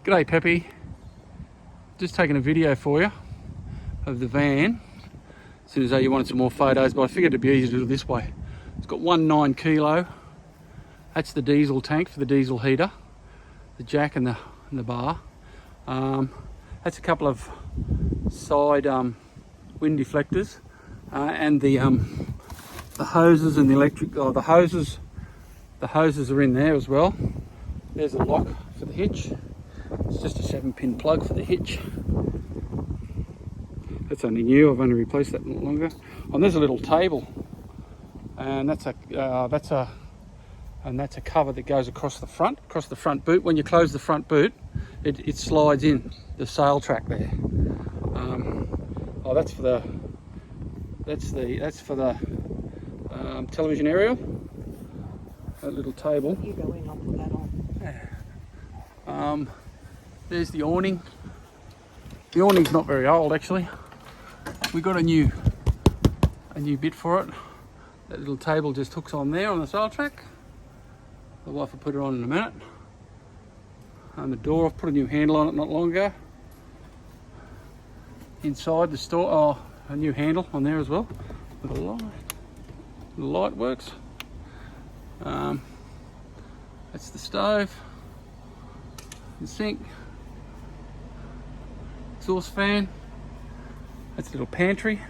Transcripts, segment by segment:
G'day Peppy, just taking a video for you of the van. As soon as you wanted some more photos, but I figured it'd be easier to do it this way. It's got 1.9 kilo. That's the diesel tank for the diesel heater, the jack and the bar. That's a couple of side wind deflectors and the hoses and the electric. The hoses are in there as well. There's a lock for the hitch. It's just a 7-pin plug for the hitch. That's only new. I've only replaced that not longer. And there's a little table, and that's a cover that goes across the front boot. When you close the front boot, it slides in the sail track there. That's for the television aerial. That little table. You go in, I'll put that on. There's the awning. The awning's not very old actually. We got a new bit for it. That little table just hooks on there on the sail track. The wife will put it on in a minute. And the door, I've put a new handle on it not long ago. Inside the store, a new handle on there as well. With a light. The light works. That's the stove. The sink. Exhaust fan. That's a little pantry.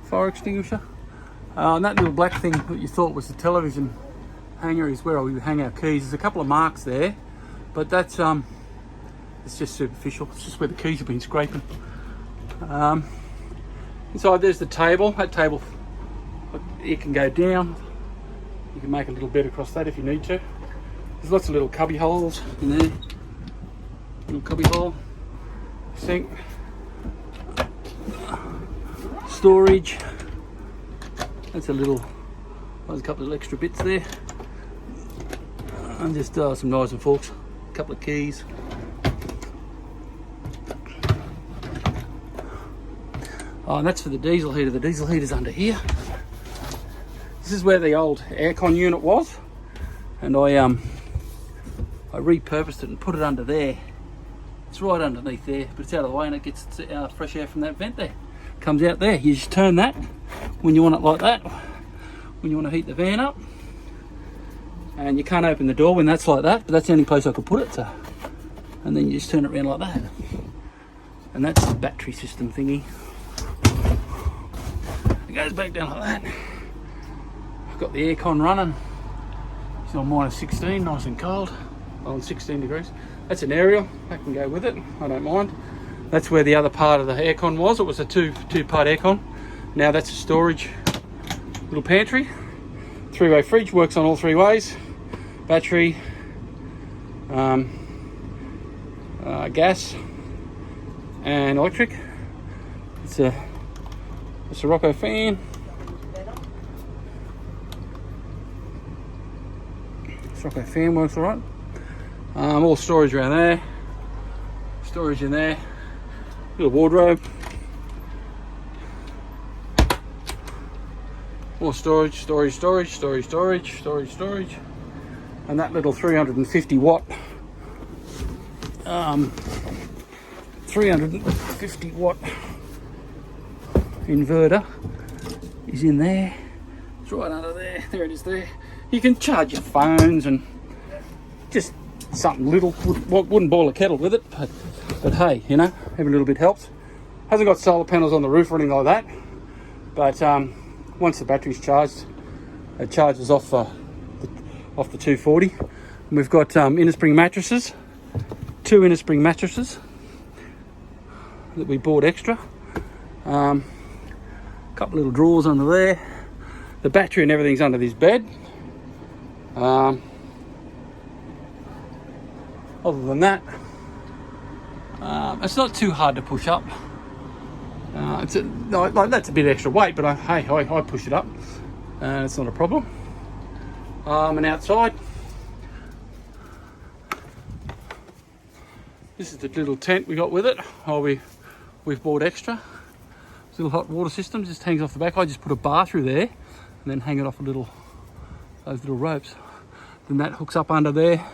Fire extinguisher. And that little black thing that you thought was the television hanger is where we hang our keys. There's a couple of marks there, but that's it's just superficial. It's just where the keys have been scraping. Inside there's the table. That table, it can go down. You can make a little bed across that if you need to. There's lots of little cubby holes in there. Little cubby hole, sink, storage. That's there's a couple of extra bits there. And just some knives and forks, a couple of keys. And that's for the diesel heater. The diesel heater's under here. This is where the old aircon unit was, and I repurposed it and put it under there. It's right underneath there, but it's out of the way and it gets fresh air from that vent there. Comes out there. You just turn that when you want it like that, when you want to heat the van up. And you can't open the door when that's like that, but that's the only place I could put it to. And then you just turn it around like that. And that's the battery system thingy. It goes back down like that. I've got the aircon running. It's on -16, nice and cold. On 16 degrees. That's an aerial, that can go with it, I don't mind. That's where the other part of the aircon was. It was a two-part aircon. Now that's a storage little pantry. 3-way fridge, works on all 3 ways. Battery, gas and electric. It's a Sirocco fan. Sirocco fan works all right. All storage around there. Storage in there. Little wardrobe. More storage. And that little 350 watt 350 watt inverter is in there. It's right under there. There it is there. You can charge your phones and just something little. Wouldn't boil a kettle with it, but hey, you know, every little bit helps. Hasn't got solar panels on the roof or anything like that, but once the battery's charged, it charges off the 240. And we've got inner spring mattresses, 2 inner spring mattresses that we bought extra. A couple little drawers under there. The battery and everything's under this bed. Other than that, it's not too hard to push up. That's a bit extra weight, but I push it up. It's not a problem. And outside, this is the little tent we got with it. We've bought extra. This little hot water system just hangs off the back. I just put a bar through there and then hang it off a little those little ropes. Then that hooks up under there.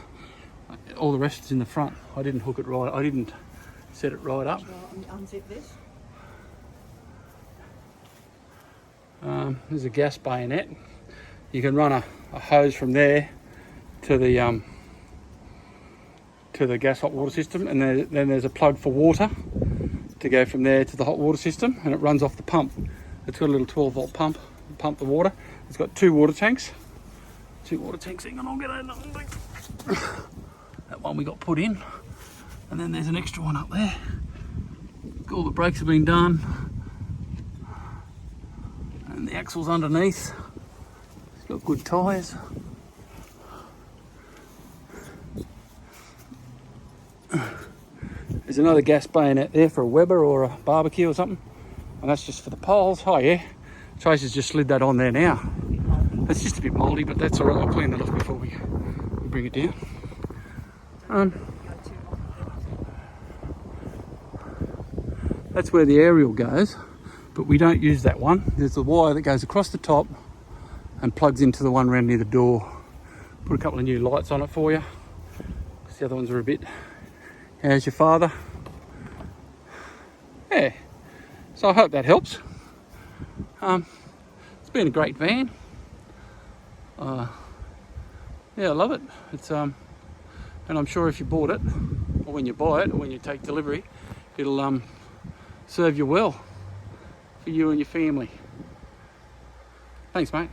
All the rest is in the front. I didn't hook it right. I didn't set it right up. Unzip this. There's a gas bayonet. You can run a hose from there to the gas hot water system, and then there's a plug for water to go from there to the hot water system, and it runs off the pump. It's got a little 12-volt pump to pump the water. It's got 2 water tanks. 2 water tanks. Hang on, I'll get another thing. That one we got put in, and then there's an extra one up there. All the brakes have been done, and the axle's underneath. It's got good tyres. There's another gas bayonet there for a Weber or a barbecue or something, and that's just for the poles. Oh yeah, Tracy's just slid that on there now. It's just a bit mouldy, but that's all right. I'll clean that off before we bring it down. That's where the aerial goes, but we don't use that one. There's the wire that goes across the top and plugs into the one around near the door. Put a couple of new lights on it for you, because the other ones are a bit... How's your father? Yeah, so I hope that helps. It's been a great van. Yeah, I love it. It's and I'm sure if you bought it, or when you buy it, or when you take delivery, it'll serve you well for you and your family. Thanks, mate.